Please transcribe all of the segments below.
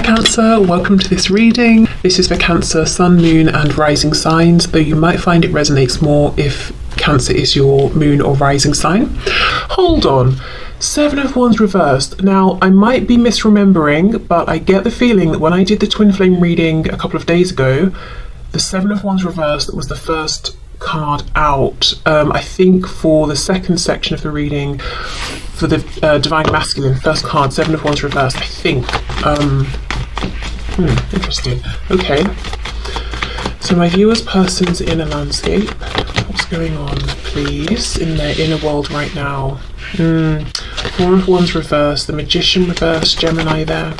Cancer, welcome to this reading. This is for Cancer, Sun, Moon and Rising signs, though you might find it resonates more if Cancer is your Moon or Rising sign. Hold on, Seven of Wands reversed. Now, I might be misremembering, but I get the feeling that when I did the Twin Flame reading a couple of days ago, the Seven of Wands reversed was the first card out. I think for the second section of the reading, for the Divine Masculine, first card, Seven of Wands reversed, I think. Interesting. Okay. So my viewer's person's inner landscape. What's going on, please, in their inner world right now? Four of Wands reversed, the Magician reversed, Gemini there.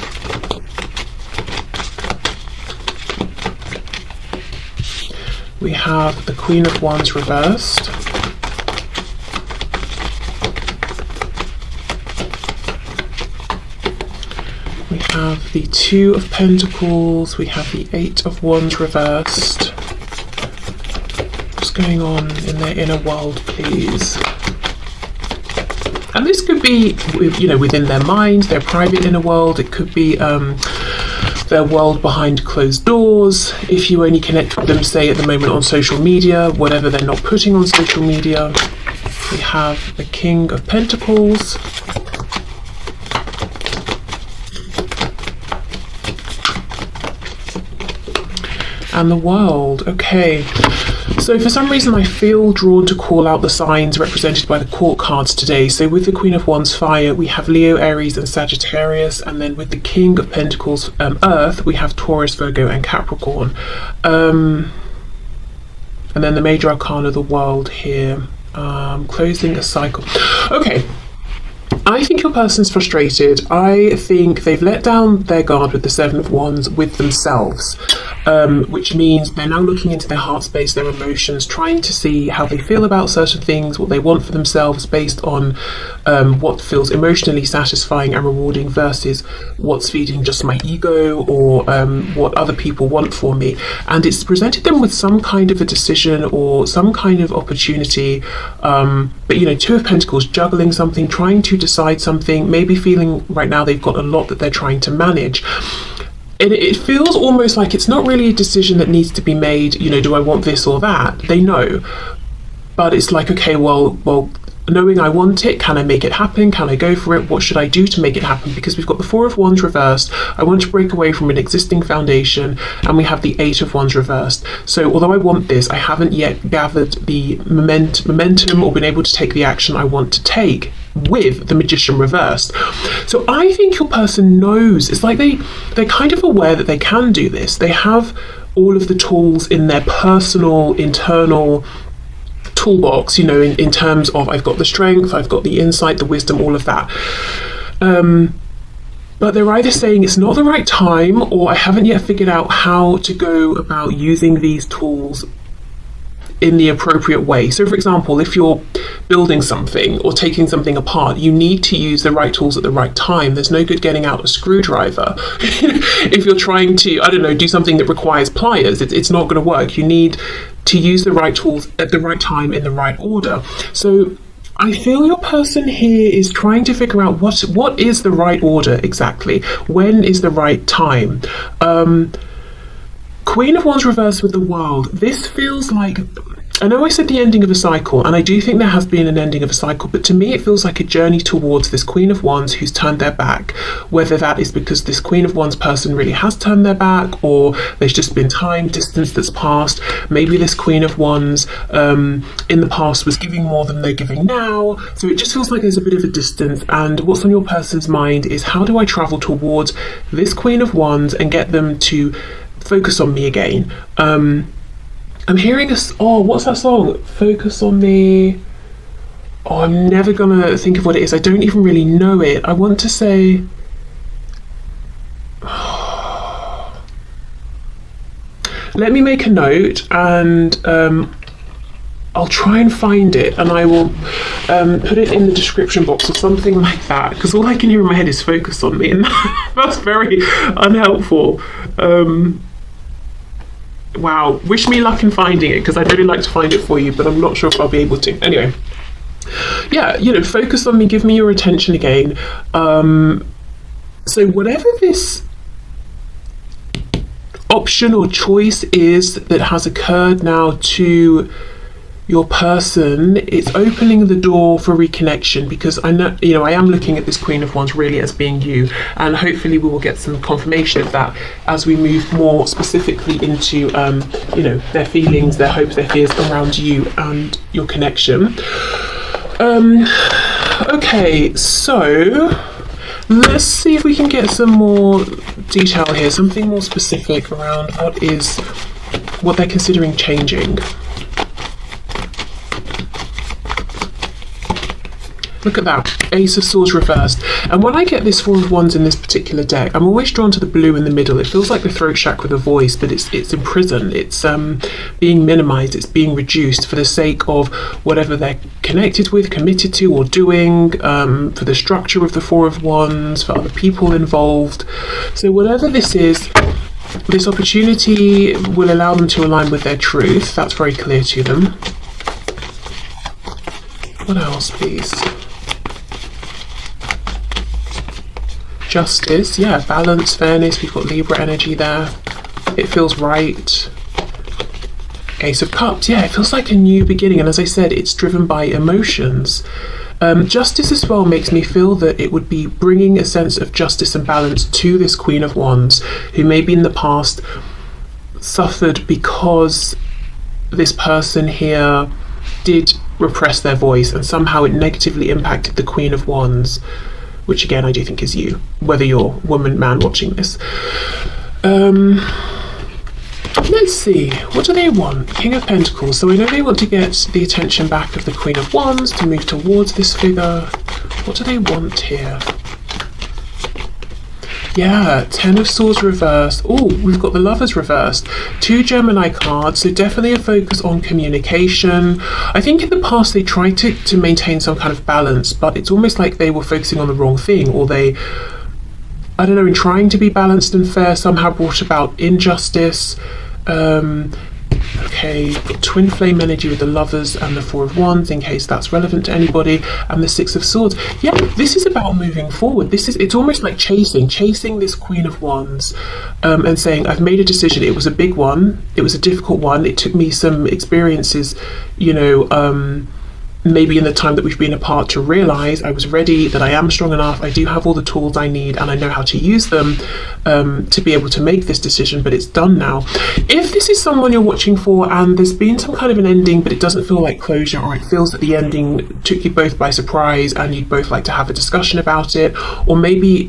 We have the Queen of Wands reversed. We have the Two of Pentacles. We have the Eight of Wands reversed. What's going on in their inner world, please? And this could be, you know, within their mind, their private inner world. It could be their world behind closed doors. If you only connect with them, say at the moment on social media, whatever they're not putting on social media. We have the King of Pentacles. And the World. Okay. So for some reason I feel drawn to call out the signs represented by the court cards today. So with the Queen of Wands fire, we have Leo, Aries and Sagittarius, and then with the King of Pentacles earth, we have Taurus, Virgo and Capricorn. And then the major arcana, the World here, closing a cycle. Okay. I think your person's frustrated. I think they've let down their guard with the Seven of Wands with themselves, which means they're now looking into their heart space, their emotions, trying to see how they feel about certain things, what they want for themselves based on what feels emotionally satisfying and rewarding versus what's feeding just my ego or what other people want for me. And it's presented them with some kind of a decision or some kind of opportunity. But you know, Two of Pentacles, juggling something, trying to decide something, maybe feeling right now they've got a lot that they're trying to manage. And it feels almost like it's not really a decision that needs to be made, you know, do I want this or that? They know. But it's like, okay, well, knowing I want it, can I make it happen? Can I go for it? What should I do to make it happen? Because we've got the Four of Wands reversed. I want to break away from an existing foundation, and we have the Eight of Wands reversed. So although I want this, I haven't yet gathered the momentum or been able to take the action I want to take with the Magician reversed. So I think your person knows. It's like they're kind of aware that they can do this. They have all of the tools in their personal, internal toolbox, you know, in terms of I've got the strength, I've got the insight, the wisdom, all of that. But they're either saying it's not the right time, or I haven't yet figured out how to go about using these tools in the appropriate way. So for example, if you're building something or taking something apart, you need to use the right tools at the right time. There's no good getting out a screwdriver if you're trying to, I don't know, do something that requires pliers. It's not going to work. You need to use the right tools at the right time in the right order. So I feel your person here is trying to figure out what is the right order exactly. When is the right time? Queen of Wands reversed with the World. This feels like, I know I said the ending of a cycle, and I do think there has been an ending of a cycle, but to me it feels like a journey towards this Queen of Wands who's turned their back. Whether that is because this Queen of Wands person really has turned their back, or there's just been time, distance that's passed. Maybe this Queen of Wands in the past was giving more than they're giving now. So it just feels like there's a bit of a distance, and what's on your person's mind is, how do I travel towards this Queen of Wands and get them to focus on me again? I'm hearing what's that song? Focus on me. Oh, I'm never gonna think of what it is. I don't even really know it. I want to say, let me make a note, and I'll try and find it, and I will put it in the description box or something like that, because all I can hear in my head is focus on me, and that's very unhelpful. Wow, wish me luck in finding it, because I'd really like to find it for you, but I'm not sure if I'll be able to. Anyway, yeah, you know, focus on me, give me your attention again. So whatever this option or choice is that has occurred now to your person, it's opening the door for reconnection, because I know, you know, I am looking at this Queen of Wands really as being you, and hopefully we will get some confirmation of that as we move more specifically into you know, their feelings, their hopes, their fears around you and your connection. Okay, so let's see if we can get some more detail here, something more specific around what they're considering changing. Look at that, Ace of Swords reversed. And when I get this Four of Wands in this particular deck, I'm always drawn to the blue in the middle. It feels like the throat chakra, the voice, but it's imprisoned. It's being minimized. It's being reduced for the sake of whatever they're connected with, committed to, or doing, for the structure of the Four of Wands, for other people involved. So whatever this is, this opportunity will allow them to align with their truth. That's very clear to them. What else, please? Justice, yeah, balance, fairness. We've got Libra energy there. It feels right. Ace of Cups, yeah, it feels like a new beginning, and as I said, it's driven by emotions. Justice as well makes me feel that it would be bringing a sense of justice and balance to this Queen of Wands, who maybe in the past suffered because this person here did repress their voice, and somehow it negatively impacted the Queen of Wands, which again I do think is you, whether you're woman, man watching this. Let's see, what do they want? King of Pentacles. So I know they want to get the attention back of the Queen of Wands to move towards this figure. What do they want here? Yeah, Ten of Swords reversed. Oh, we've got the Lovers reversed. 2 Gemini cards, so definitely a focus on communication. I think in the past they tried to maintain some kind of balance, but it's almost like they were focusing on the wrong thing, or they, I don't know, in trying to be balanced and fair, somehow brought about injustice. Okay, got twin flame energy with the Lovers and the Four of Wands, in case that's relevant to anybody, and the Six of Swords. Yeah, this is about moving forward. It's almost like chasing this Queen of Wands, and saying, I've made a decision. It was a big one. It was a difficult one. It took me some experiences, you know, maybe in the time that we've been apart, to realize I was ready, that I am strong enough, I do have all the tools I need, and I know how to use them to be able to make this decision, but it's done now. If this is someone you're watching for and there's been some kind of an ending, but it doesn't feel like closure, or it feels that the ending took you both by surprise and you'd both like to have a discussion about it, or maybe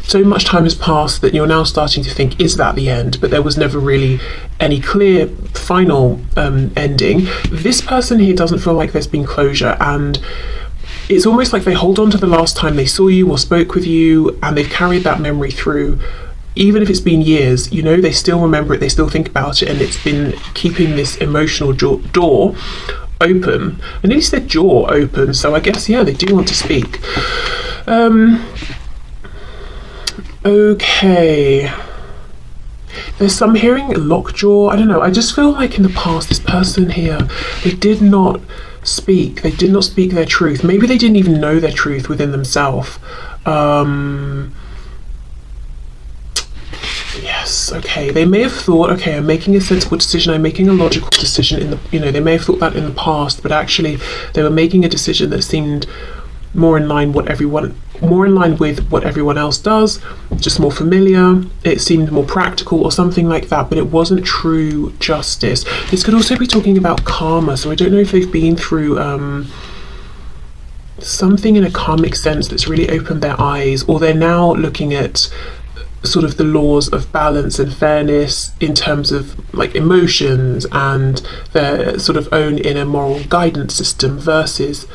so much time has passed that you're now starting to think, is that the end? But there was never really any clear final ending. This person here doesn't feel like there's been closure, and it's almost like they hold on to the last time they saw you or spoke with you, and they've carried that memory through. Even if it's been years, you know, they still remember it, they still think about it, and it's been keeping this emotional door open. I nearly said jaw open, so I guess, yeah, they do want to speak. Okay. There's some hearing lockjaw. I don't know. I just feel like in the past, this person here, they did not speak. They did not speak their truth. Maybe they didn't even know their truth within themselves. Yes, okay. They may have thought, okay, I'm making a sensible decision, I'm making a logical decision in the, you know, they may have thought that in the past, but actually they were making a decision that seemed more in line with what everyone else does, just more familiar. It seemed more practical or something like that, but it wasn't true justice. This could also be talking about karma, so I don't know if they've been through something in a karmic sense that's really opened their eyes, or they're now looking at sort of the laws of balance and fairness in terms of like emotions and their sort of own inner moral guidance system versus,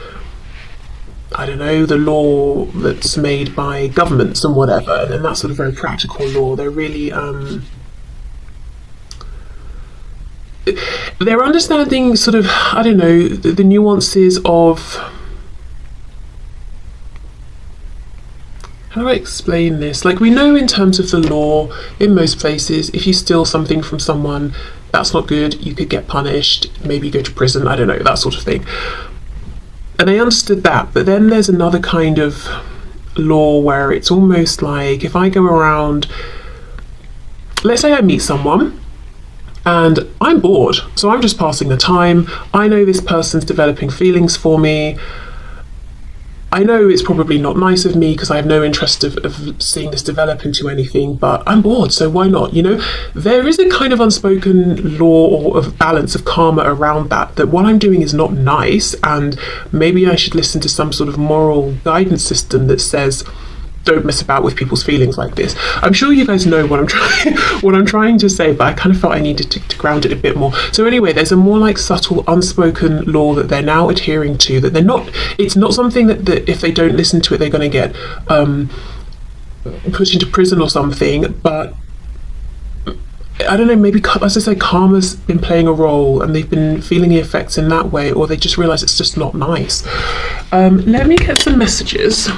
I don't know, the law that's made by governments and whatever, and that sort of very practical law. They're really they're understanding sort of, I don't know, the nuances of, how do I explain this? Like, we know in terms of the law, in most places, if you steal something from someone, that's not good. You could get punished, maybe go to prison, I don't know, that sort of thing. And I understood that, but then there's another kind of law where it's almost like if I go around let's say I meet someone and I'm bored, so I'm just passing the time. I know this person's developing feelings for me. I know it's probably not nice of me because I have no interest of seeing this develop into anything, but I'm bored, so why not? You know, there is a kind of unspoken law or of balance of karma around that what I'm doing is not nice, and maybe I should listen to some sort of moral guidance system that says, don't mess about with people's feelings like this. I'm sure you guys know what I'm trying to say, but I kind of felt I needed to ground it a bit more. So anyway, there's a more like subtle unspoken law that they're now adhering to, that they're not, it's not something that if they don't listen to it they're going to get put into prison or something, but I don't know, maybe, as I say, karma's been playing a role and they've been feeling the effects in that way, or they just realise it's just not nice. Let me get some messages.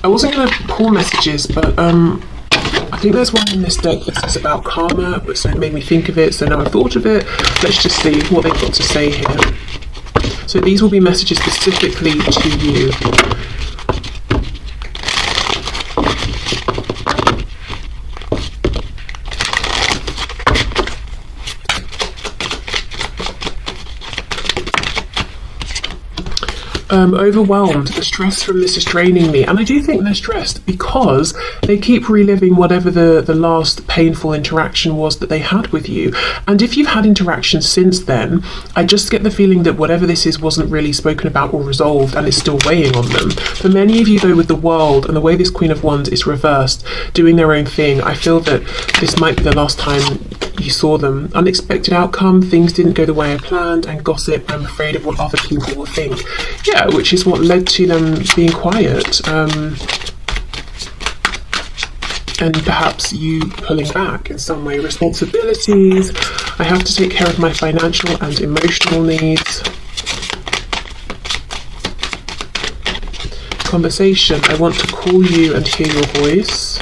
I wasn't going to pull messages, but I think there's one in this deck that says about karma, but so it made me think of it, so now I've thought of it. Let's just see what they've got to say here. So these will be messages specifically to you. Overwhelmed. The stress from this is draining me, and I do think they're stressed because they keep reliving whatever the last painful interaction was that they had with you. And if you've had interactions since then, I just get the feeling that whatever this is wasn't really spoken about or resolved, and it's still weighing on them. For many of you though, with the World and the way this Queen of Wands is reversed, doing their own thing, I feel that this might be the last time you saw them. Unexpected outcome, things didn't go the way I planned, and gossip, I'm afraid of what other people will think. Yeah, which is what led to them being quiet. And perhaps you pulling back in some way. Responsibilities, I have to take care of my financial and emotional needs. Conversation, I want to call you and hear your voice.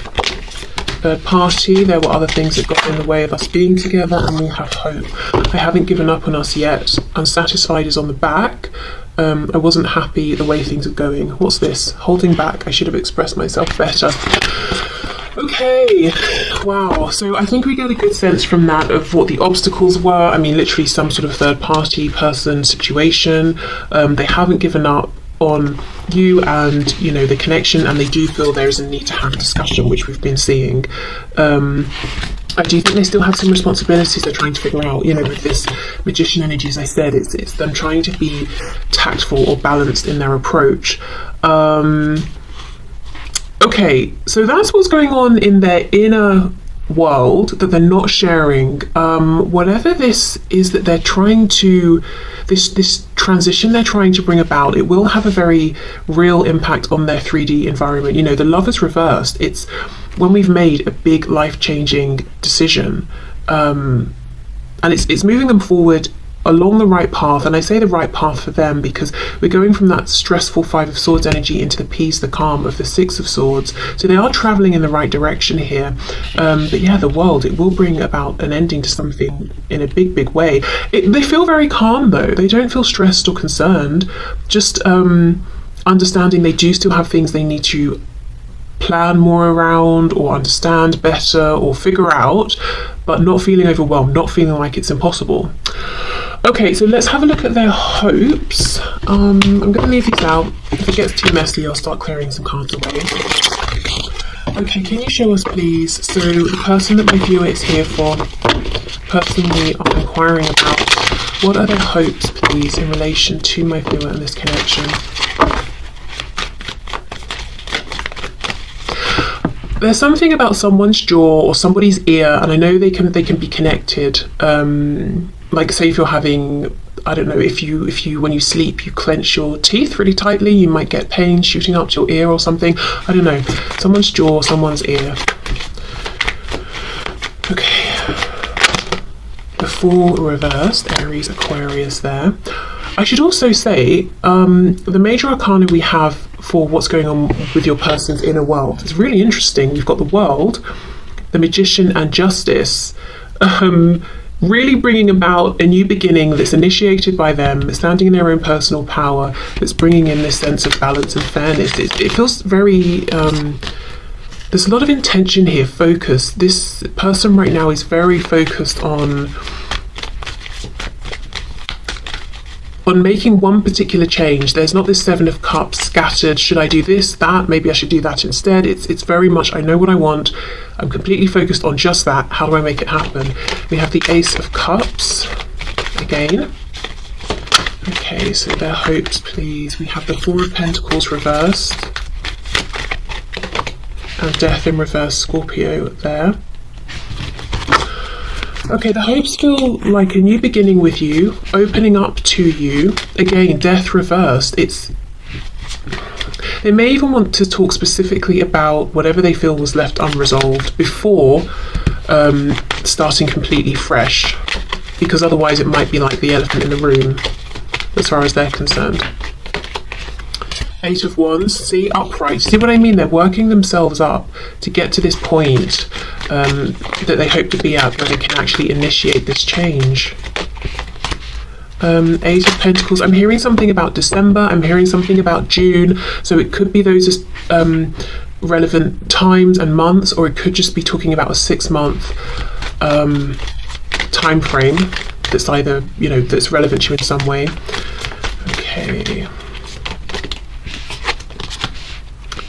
Third party, there were other things that got in the way of us being together, and we have hope. I haven't given up on us yet. Unsatisfied is on the back. I wasn't happy the way things are going. What's this? Holding back. I should have expressed myself better. Okay, wow. So I think we get a good sense from that of what the obstacles were. I mean, literally some sort of third party person situation. They haven't given up on you and, you know, the connection, and they do feel there is a need to have a discussion, which we've been seeing. I do think they still have some responsibilities they're trying to figure out, you know, with this Magician energy. As I said, it's them trying to be tactful or balanced in their approach. Okay, so that's what's going on in their inner world that they're not sharing. Whatever this is that they're trying to, this transition they're trying to bring about, it will have a very real impact on their 3D environment. You know, the Lovers reversed, it's when we've made a big life-changing decision, and it's moving them forward along the right path. And I say the right path for them because we're going from that stressful Five of Swords energy into the peace, the calm of the Six of Swords. So they are traveling in the right direction here. But yeah, the World, it will bring about an ending to something in a big way. They feel very calm though. They don't feel stressed or concerned. Just understanding they do still have things they need to plan more around or understand better or figure out, but not feeling overwhelmed, not feeling like it's impossible. Okay, so let's have a look at their hopes. I'm going to leave these out. If it gets too messy, I'll start clearing some cards away. Okay, can you show us please? So the person that my viewer is here for, the person we are inquiring about, what are their hopes please in relation to my viewer and this connection? There's something about someone's jaw or somebody's ear, and I know they can be connected. Like say if you're having, I don't know, if you when you sleep you clench your teeth really tightly, you might get pain shooting up to your ear or something. I don't know, someone's jaw, someone's ear. Okay, the Fool reversed, Aries, Aquarius there. I should also say the major arcana we have for what's going on with your person's inner world is really interesting. You've got the World, the Magician and Justice, really bringing about a new beginning that's initiated by them, standing in their own personal power, that's bringing in this sense of balance and fairness. It feels very There's a lot of intention here, focus. This person right now is very focused on making one particular change. There's not this Seven of Cups scattered. Should I do this, that? Maybe I should do that instead. It's very much, I know what I want. I'm completely focused on just that. How do I make it happen? We have the Ace of Cups again. Okay, so their hopes, please. We have the Four of Pentacles reversed. And Death in reverse, Scorpio there. Okay, the hopes feel like a new beginning with you, opening up to you. Again, Death reversed. They may even want to talk specifically about whatever they feel was left unresolved before starting completely fresh, because otherwise it might be like the elephant in the room as far as they're concerned. Eight of Wands, see, upright. See what I mean? They're working themselves up to get to this point that they hope to be at, where they can actually initiate this change. Eight of Pentacles. I'm hearing something about December. I'm hearing something about June. So it could be those relevant times and months, or it could just be talking about a 6-month time frame that's either, you know, that's relevant to you in some way. Okay.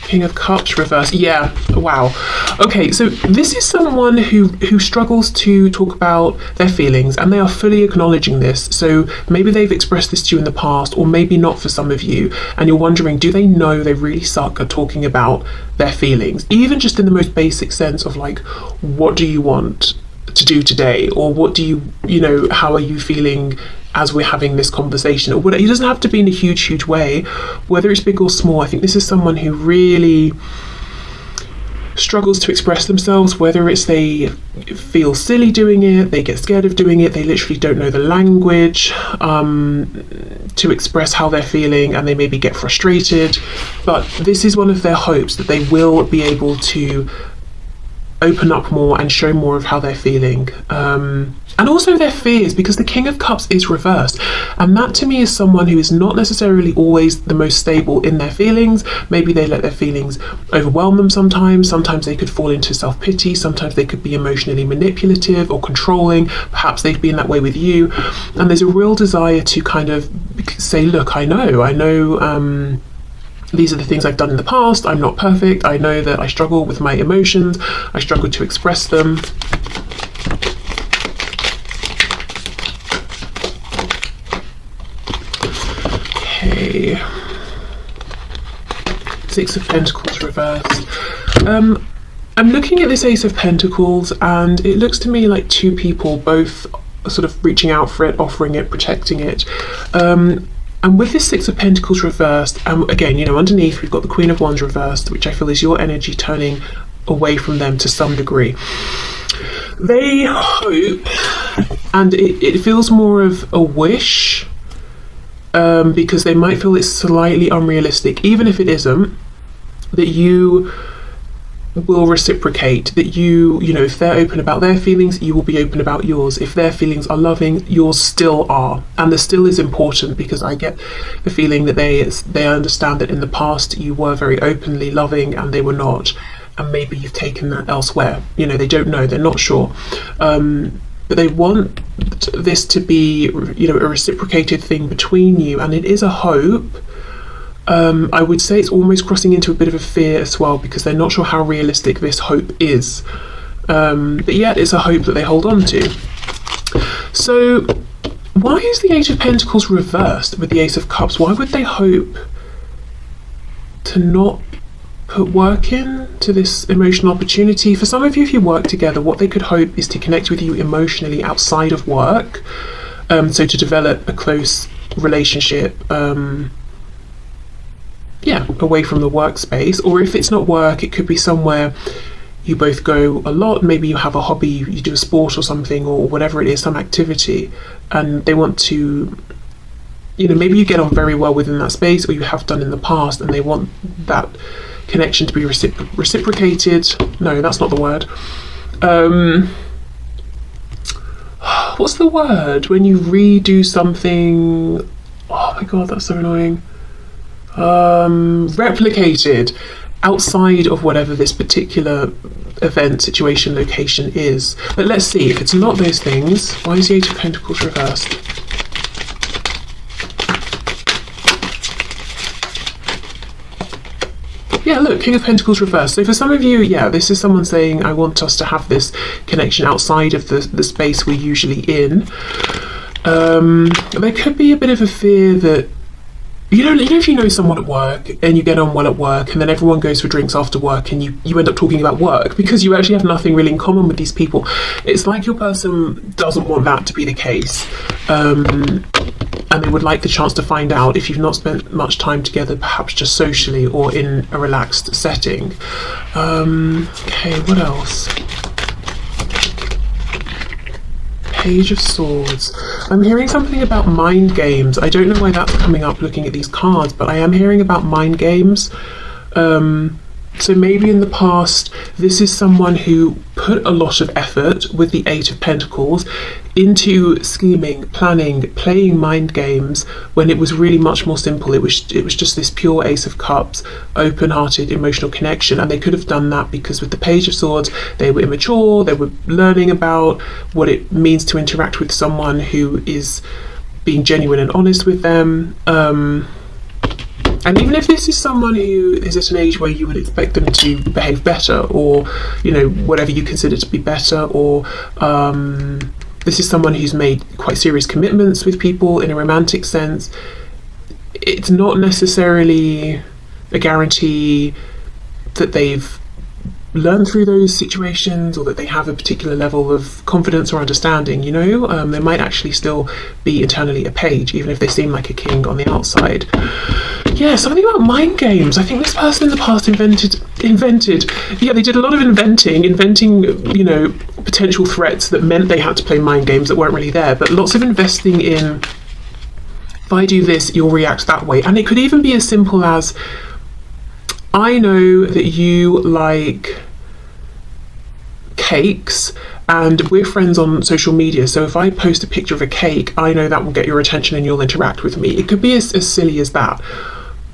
King of Cups reverse. Yeah, wow. Okay, so this is someone who struggles to talk about their feelings, and they are fully acknowledging this. So maybe they've expressed this to you in the past, or maybe not for some of you, and you're wondering, do they know they really suck at talking about their feelings? Even just in the most basic sense of like, what do you want to do today? Or what do you know, how are you feeling as we're having this conversation? Or it doesn't have to be in a huge way, whether it's big or small. I think this is someone who really struggles to express themselves, whether it's they feel silly doing it, they get scared of doing it, they literally don't know the language to express how they're feeling, and they maybe get frustrated. But this is one of their hopes, that they will be able to open up more and show more of how they're feeling, and also their fears, because the King of Cups is reversed, and that to me is someone who is not necessarily always the most stable in their feelings. Maybe they let their feelings overwhelm them sometimes they could fall into self-pity, sometimes they could be emotionally manipulative or controlling. Perhaps they've been that way with you, and there's a real desire to kind of say, look, I know these are the things I've done in the past. I'm not perfect. I know that I struggle with my emotions. I struggle to express them. Okay. Six of Pentacles reversed. I'm looking at this Ace of Pentacles, and it looks to me like two people, both sort of reaching out for it, offering it, protecting it. And with this Six of Pentacles reversed, again, you know, underneath we've got the Queen of Wands reversed, which I feel is your energy turning away from them to some degree. They hope, and it feels more of a wish, because they might feel it's slightly unrealistic, even if it isn't, that you will reciprocate, that you know, if they're open about their feelings, you will be open about yours. If their feelings are loving, yours still are. And the still is important, because I get the feeling that they understand that in the past you were very openly loving and they were not, and maybe you've taken that elsewhere. You know, they don't know, they're not sure, but they want this to be, you know, a reciprocated thing between you, and it is a hope. I would say it's almost crossing into a bit of a fear as well, because they're not sure how realistic this hope is. But yet it's a hope that they hold on to. So why is the Eight of Pentacles reversed with the Ace of Cups? Why would they hope to not put work in to this emotional opportunity? For some of you, if you work together, what they could hope is to connect with you emotionally outside of work. So to develop a close relationship, away from the workspace. Or if it's not work, it could be somewhere you both go a lot. Maybe you have a hobby, you do a sport or something, or whatever it is, some activity, and they want to, you know, maybe you get on very well within that space, or you have done in the past, and they want that connection to be reciprocated. No, that's not the word. What's the word when you redo something? Oh my god, that's so annoying. Replicated. outside of whatever this particular event, situation, location is. But let's see, if it's not those things, why is the Eight of Pentacles reversed? Yeah, look, King of Pentacles reversed. So for some of you, yeah, this is someone saying, I want us to have this connection outside of the space we're usually in. There could be a bit of a fear that, you know, if you know someone at work and you get on well at work and then everyone goes for drinks after work and you end up talking about work because you actually have nothing really in common with these people. It's like your person doesn't want that to be the case. And they would like the chance to find out if you've not spent much time together, perhaps just socially or in a relaxed setting. Okay, what else? Page of Swords. I'm hearing something about mind games. I don't know why that's coming up looking at these cards, but I am hearing about mind games. So maybe in the past, this is someone who put a lot of effort with the Eight of Pentacles into scheming, planning, playing mind games when it was really much more simple. It was just this pure Ace of Cups, open-hearted, emotional connection. And they could have done that because with the Page of Swords, they were immature, they were learning about what it means to interact with someone who is being genuine and honest with them. And even if this is someone who is at an age where you would expect them to behave better, or, you know, whatever you consider to be better, or this is someone who's made quite serious commitments with people in a romantic sense, it's not necessarily a guarantee that they've learn through those situations or that they have a particular level of confidence or understanding, you know. They might actually still be internally a page, even if they seem like a king on the outside. Yeah, something about mind games. I think this person in the past invented. Yeah, they did a lot of inventing, you know, potential threats that meant they had to play mind games that weren't really there, but lots of investing in, if I do this, you'll react that way. And it could even be as simple as, I know that you like cakes and we're friends on social media, so if I post a picture of a cake, I know that will get your attention and you'll interact with me. It could be as silly as that.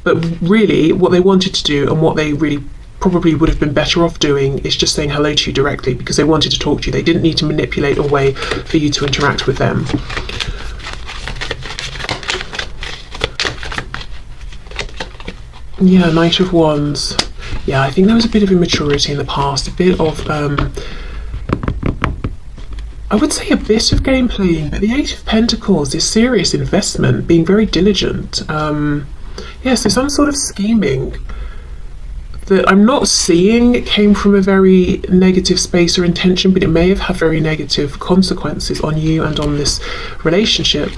But really, what they wanted to do and what they really probably would have been better off doing is just saying hello to you directly, because they wanted to talk to you. They didn't need to manipulate a way for you to interact with them. Yeah, Knight of Wands. Yeah, I think there was a bit of immaturity in the past, a bit of, I would say a bit of game playing, but the Eight of Pentacles is serious investment, being very diligent. Yeah, so some sort of scheming that I'm not seeing came from a very negative space or intention, but it may have had very negative consequences on you and on this relationship.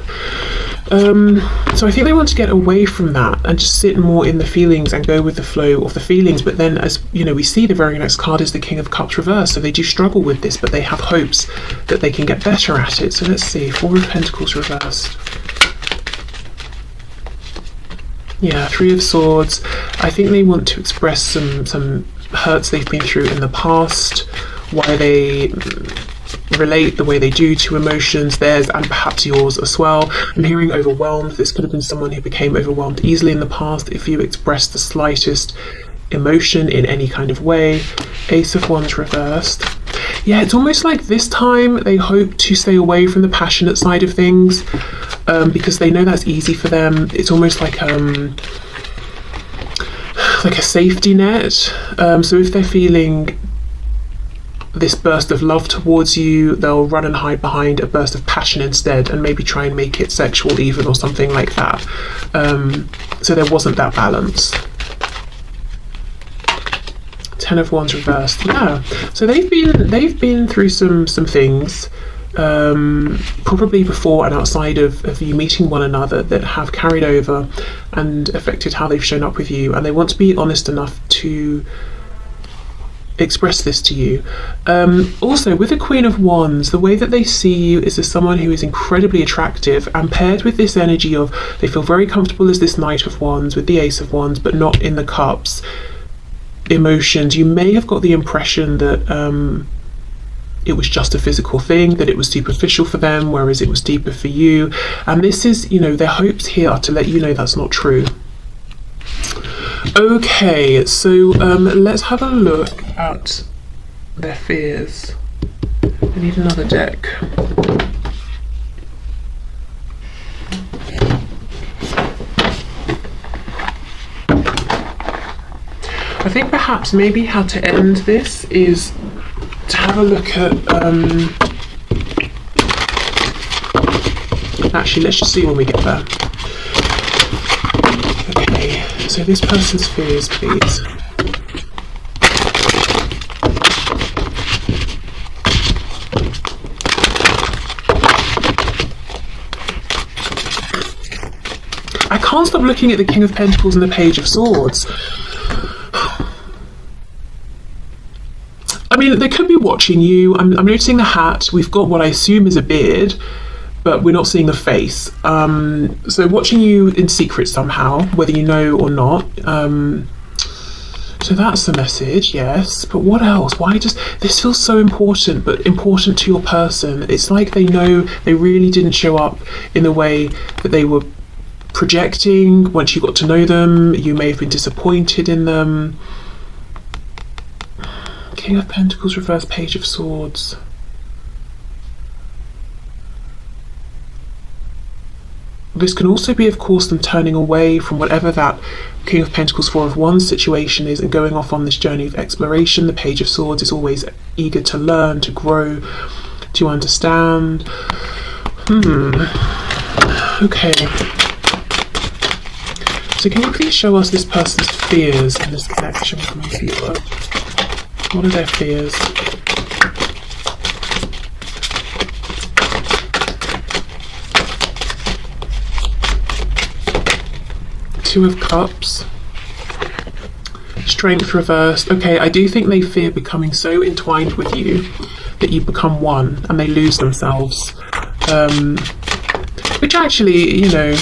So I think they want to get away from that and just sit more in the feelings and go with the flow of the feelings. But then, as you know, we see the very next card is the King of Cups reversed, so they do struggle with this, but they have hopes that they can get better at it. So let's see, Four of Pentacles reversed. Yeah, Three of Swords. I think they want to express some hurts they've been through in the past, why they relate the way they do to emotions, theirs and perhaps yours as well. I'm hearing overwhelmed. This could have been someone who became overwhelmed easily in the past if you expressed the slightest emotion in any kind of way. Ace of Wands reversed. Yeah, it's almost like this time they hope to stay away from the passionate side of things, because they know that's easy for them. It's almost like a safety net. So if they're feeling this burst of love towards you, they'll run and hide behind a burst of passion instead, and maybe try and make it sexual even, or something like that. So there wasn't that balance. Ten of Wands reversed. Yeah, so they've been through some things, probably before and outside of you meeting one another, that have carried over and affected how they've shown up with you, and they want to be honest enough to express this to you. Also, with the Queen of Wands, the way that they see you is as someone who is incredibly attractive, and paired with this energy of they feel very comfortable as this Knight of Wands with the Ace of Wands, but not in the cups emotions. You may have got the impression that it was just a physical thing, that it was superficial for them, whereas it was deeper for you. And this is, you know, their hopes here are to let you know that's not true. Okay, so let's have a look at their fears. I need another deck. I think perhaps maybe how to end this is to have a look at actually, let's just see when we get there. Okay, so this person's fears, please. I can't stop looking at the King of Pentacles and the Page of Swords. I mean, they could be watching you. I'm noticing the hat. We've got what I assume is a beard, but we're not seeing the face. So watching you in secret somehow, whether you know or not. So that's the message, yes. But what else? Why does this feel so important, but important to your person? It's like they know they really didn't show up in the way that they were projecting. Once you got to know them, you may have been disappointed in them. King of Pentacles, reverse, Page of Swords. This can also be, of course, them turning away from whatever that King of Pentacles, Four of Wands situation is and going off on this journey of exploration. The Page of Swords is always eager to learn, to grow, to understand. Okay. So can you please show us this person's fears in this connection with my viewer? What are their fears? Two of Cups. Strength reversed. Okay, I do think they fear becoming so entwined with you that you become one and they lose themselves. Which actually, you know,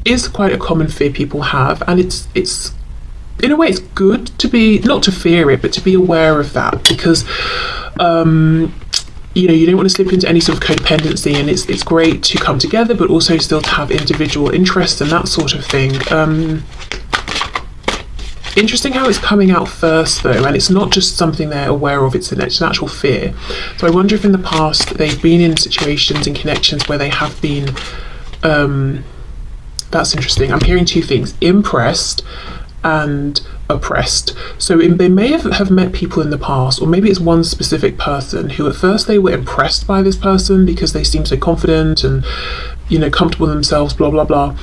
is quite a common fear people have, and it's in a way it's good to be, not to fear it, but to be aware of that, because you know, you don't want to slip into any sort of codependency, and it's great to come together but also still to have individual interests and that sort of thing. Interesting how it's coming out first though, and it's not just something they're aware of, it's an actual fear. So I wonder if in the past they've been in situations and connections where they have been that's interesting. I'm hearing two things: impressed and oppressed. So they may have met people in the past, or maybe it's one specific person who at first they were impressed by this person because they seemed so confident and, you know, comfortable in themselves, blah blah blah.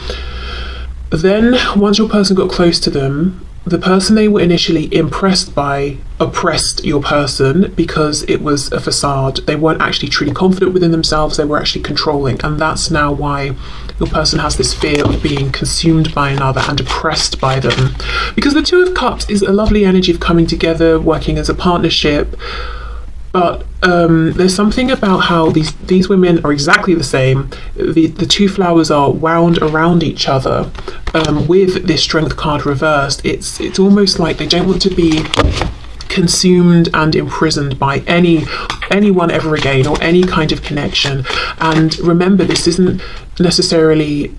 Then once your person got close to them, the person they were initially impressed by oppressed your person because it was a facade. They weren't actually truly confident within themselves, they were actually controlling, and that's now why your person has this fear of being consumed by another and oppressed by them. Because the Two of Cups is a lovely energy of coming together, working as a partnership, but there's something about how these women are exactly the same. The two flowers are wound around each other with this Strength card reversed. It's almost like they don't want to be consumed and imprisoned by anyone ever again, or any kind of connection. And remember, this isn't necessarily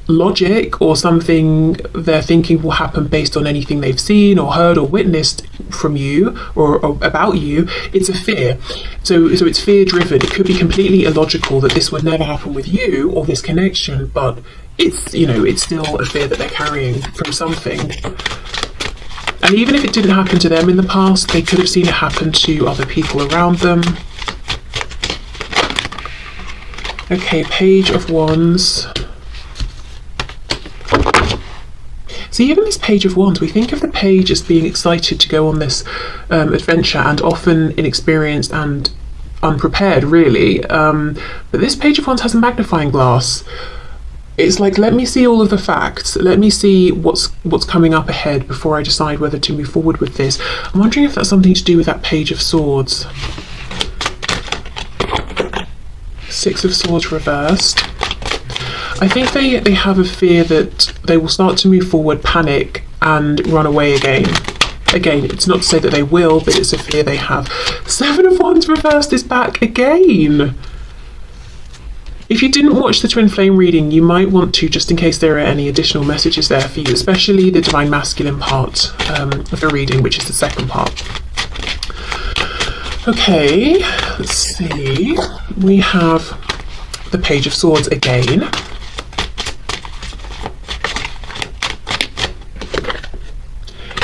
logic or something they're thinking will happen based on anything they've seen or heard or witnessed from you or about you. It's a fear. So it's fear driven. It could be completely illogical that this would never happen with you or this connection, but it's, you know, it's still a fear that they're carrying from something. And even if it didn't happen to them in the past, they could have seen it happen to other people around them. Okay, Page of Wands. So even this Page of Wands, we think of the page as being excited to go on this adventure, and often inexperienced and unprepared, really. But this Page of Wands has a magnifying glass. It's like, let me see all of the facts. Let me see what's coming up ahead before I decide whether to move forward with this. I'm wondering if that's something to do with that Page of Swords. Six of Swords reversed. I think they have a fear that they will start to move forward, panic, and run away again. Again, it's not to say that they will, but it's a fear they have. Seven of Wands reversed is back again. If you didn't watch the twin flame reading, you might want to, just in case there are any additional messages there for you, especially the divine masculine part of the reading, which is the second part. Okay, let's see. We have the Page of Swords again.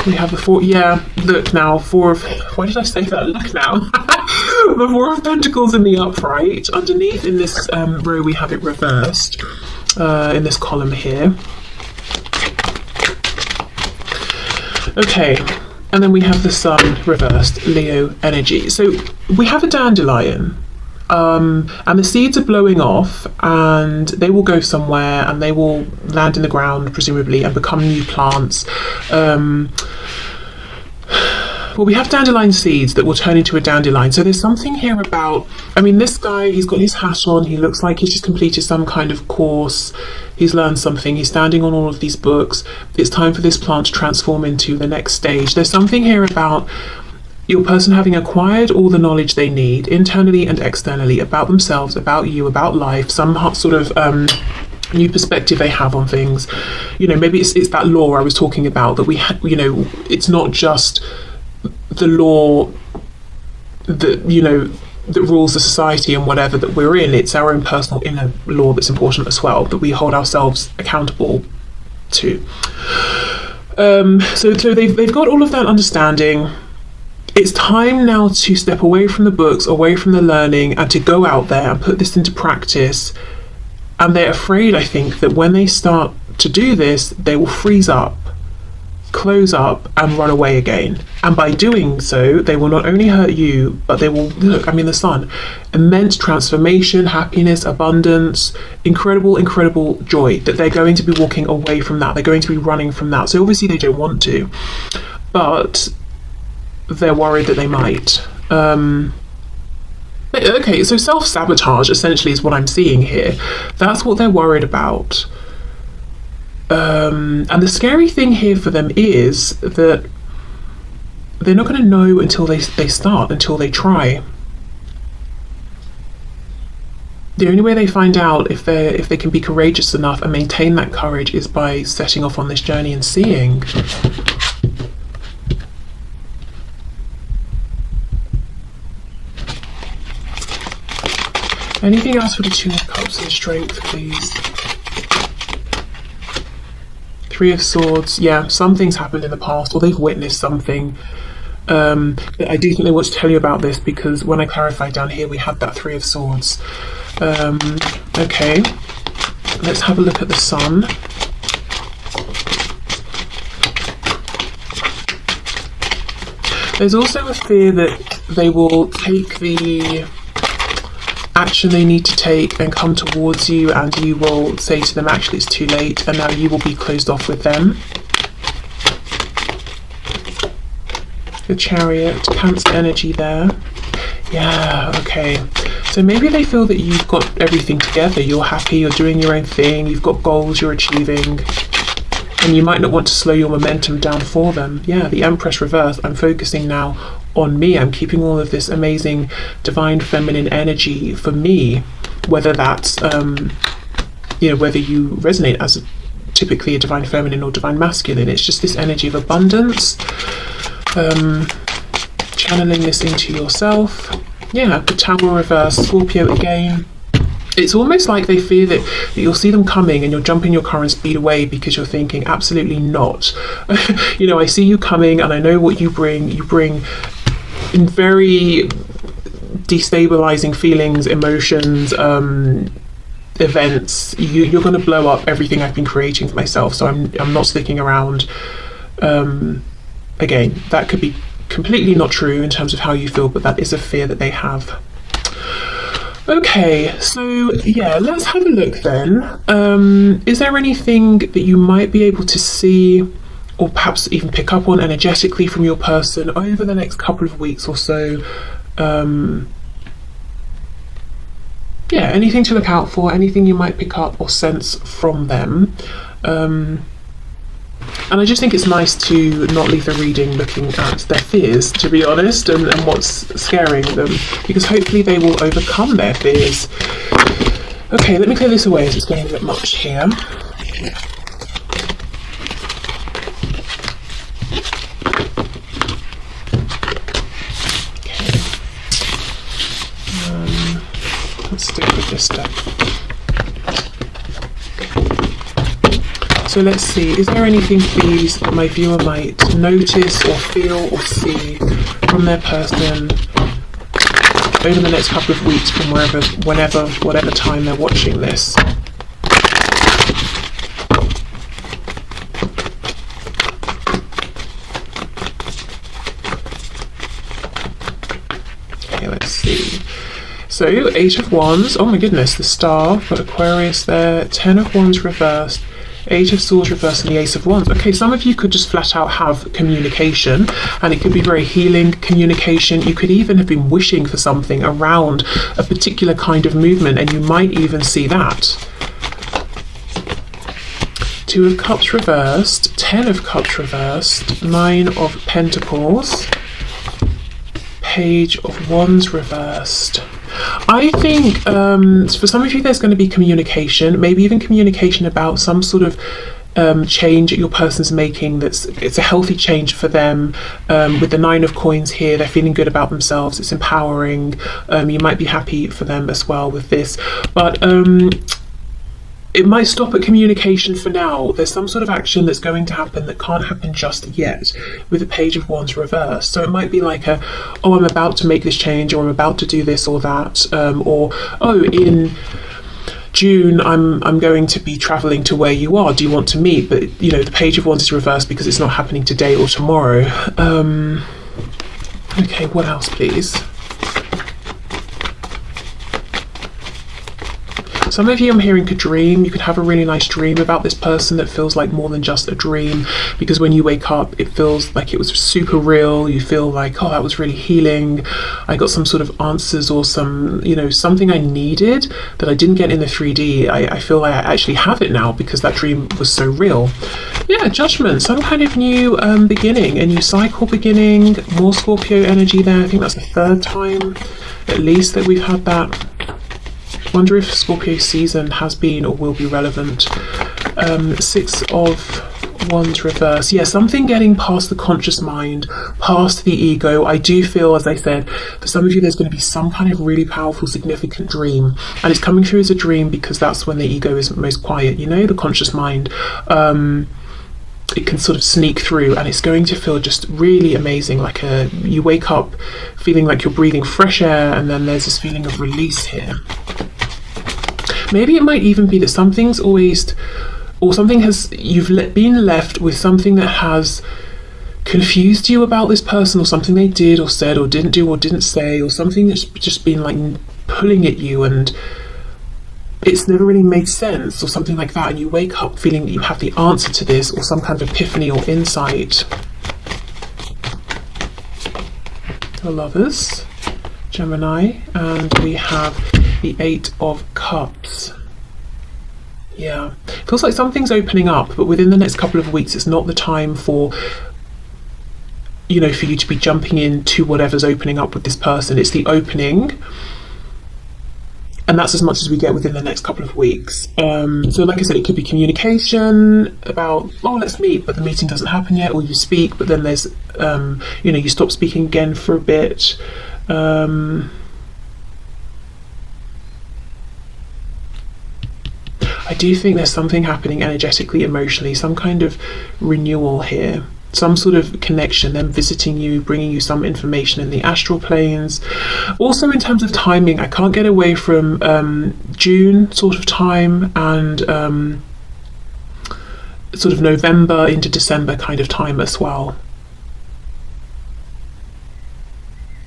We have the four, yeah, look now, why did I say that? Look now. The Four of Pentacles in the upright. Underneath in this row we have it reversed, in this column here. Okay, and then we have the Sun reversed, Leo energy. So we have a dandelion, and the seeds are blowing off, and they will go somewhere, and they will land in the ground, presumably, and become new plants. Well, we have dandelion seeds that will turn into a dandelion. So there's something here about, I mean, this guy, he's got his hat on. He looks like he's just completed some kind of course. He's learned something. He's standing on all of these books. It's time for this plant to transform into the next stage. There's something here about your person having acquired all the knowledge they need, internally and externally, about themselves, about you, about life, some sort of new perspective they have on things. You know, maybe it's that law I was talking about, that we had, you know, it's not just the law that, you know, that rules the society and whatever that we're in. It's our own personal inner law that's important as well, that we hold ourselves accountable to. So they've got all of that understanding. It's time now to step away from the books, away from the learning, and to go out there and put this into practice. And they're afraid, I think, that when they start to do this, they will freeze up, close up, and run away again. And by doing so, they will not only hurt you, but they will, look, I mean, the Sun, immense transformation, happiness, abundance, incredible joy, that they're going to be walking away from that. They're going to be running from that. So obviously they don't want to, but they're worried that they might. Okay, so self-sabotage essentially is what I'm seeing here. That's what they're worried about. And the scary thing here for them is that they're not going to know until they start, until they try. The only way they find out if they can be courageous enough and maintain that courage is by setting off on this journey and seeing. Anything else for the Two of Cups and Strength, please? Three of Swords. Yeah, something's happened in the past, or they've witnessed something. I do think they want to tell you about this, because when I clarified down here, we had that Three of Swords. Okay, let's have a look at the Sun. There's also a fear that they will take the action they need to take and come towards you, and you will say to them, actually it's too late, and now you will be closed off with them. The Chariot, Cancer energy there. Yeah, okay. So maybe they feel that you've got everything together, you're happy, you're doing your own thing, you've got goals you're achieving, and you might not want to slow your momentum down for them. Yeah, the Empress reverse. I'm focusing now on me. I'm keeping all of this amazing divine feminine energy for me, whether that's you know, whether you resonate as typically a divine feminine or divine masculine. It's just this energy of abundance, channeling this into yourself. Yeah, the Tower reverse, Scorpio again. It's almost like they fear that you'll see them coming and you'll jump in your car and speed away, because you're thinking, absolutely not. You know, I see you coming and I know what you bring. You bring in very destabilizing feelings, emotions, events. You're going to blow up everything I've been creating for myself, so I'm not sticking around. Again, that could be completely not true in terms of how you feel, but that is a fear that they have. Okay, so yeah, let's have a look then. Is there anything that you might be able to see, or perhaps even pick up on energetically from your person over the next couple of weeks or so? Yeah, anything to look out for, anything you might pick up or sense from them. And I just think it's nice to not leave the reading looking at their fears, to be honest, and what's scaring them, because hopefully they will overcome their fears. Okay, let me clear this away as it's getting a bit much here. Let's stick with this step. So let's see, is there anything, please, that my viewer might notice or feel or see from their person over the next couple of weeks, from wherever, whenever, whatever time they're watching this? Okay, let's see. So, 8 of Wands, oh my goodness, the Star, got Aquarius there, 10 of Wands reversed, 8 of Swords reversed, and the Ace of Wands. Okay, some of you could just flat out have communication, and it could be very healing communication. You could even have been wishing for something around a particular kind of movement, and you might even see that. 2 of Cups reversed, 10 of Cups reversed, 9 of Pentacles, Page of Wands reversed. I think for some of you there's going to be communication, maybe even communication about some sort of change that your person's making. It's a healthy change for them. With the 9 of Coins here, they're feeling good about themselves. It's empowering. You might be happy for them as well with this, but it might stop at communication for now. There's some sort of action that's going to happen that can't happen just yet with the Page of Wands reversed. So it might be like oh, I'm about to make this change, or I'm about to do this or that, or oh, in June I'm going to be traveling to where you are. Do you want to meet? But you know, the Page of Wands is reversed because it's not happening today or tomorrow. Okay, what else, please? Some of you, I'm hearing, could dream. You could have a really nice dream about this person that feels like more than just a dream, because when you wake up it feels like it was super real. You feel like, oh, that was really healing. I got some sort of answers, or some, you know, something I needed that I didn't get in the 3D. I feel like I actually have it now because that dream was so real. Yeah, Judgment, some kind of new beginning, a new cycle beginning. More Scorpio energy there. I think that's the 3rd time at least that we've had that. Wonder if Scorpio season has been or will be relevant. 6 of Wands reverse. Yeah, something getting past the conscious mind, past the ego. I do feel, as I said, for some of you there's going to be some kind of really powerful, significant dream, and it's coming through as a dream because that's when the ego is most quiet, you know, the conscious mind. It can sort of sneak through, and it's going to feel just really amazing, like you wake up feeling like you're breathing fresh air, and then there's this feeling of release here. Maybe it might even be that something's always, or something has, you've been left with something that has confused you about this person, or something they did or said or didn't do or didn't say, or something that's just been like pulling at you and it's never really made sense, or something like that, and you wake up feeling that you have the answer to this, or some kind of epiphany or insight. The Lovers, Gemini, and we have the 8 of Cups. Yeah, feels like something's opening up, but within the next couple of weeks it's not the time for, you know, for you to be jumping into whatever's opening up with this person. It's the opening, and that's as much as we get within the next couple of weeks. So like I said, it could be communication about, oh, let's meet, but the meeting doesn't happen yet, or you speak, but then there's, you know, you stop speaking again for a bit. I do think there's something happening energetically, emotionally, some kind of renewal here, some sort of connection, them visiting you, bringing you some information in the astral planes. Also in terms of timing, I can't get away from June sort of time, and sort of November into December kind of time as well.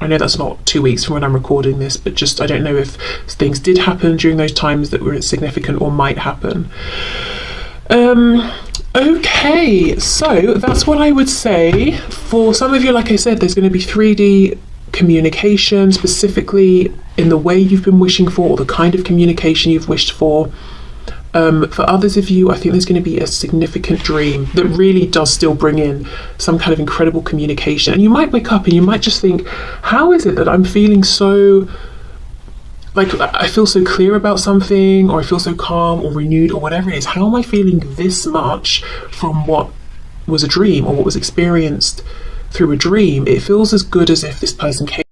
I know that's not 2 weeks from when I'm recording this, but just I don't know if things did happen during those times that were significant or might happen. Okay, so that's what I would say. For some of you, like I said, there's going to be 3D communication, specifically in the way you've been wishing for, or the kind of communication you've wished for. For others of you, I think there's going to be a significant dream that really does still bring in some kind of incredible communication. And you might wake up and you might just think, how is it that I'm feeling so like I feel so clear about something, or I feel so calm or renewed or whatever it is. How am I feeling this much from what was a dream or what was experienced through a dream? It feels as good as if this person came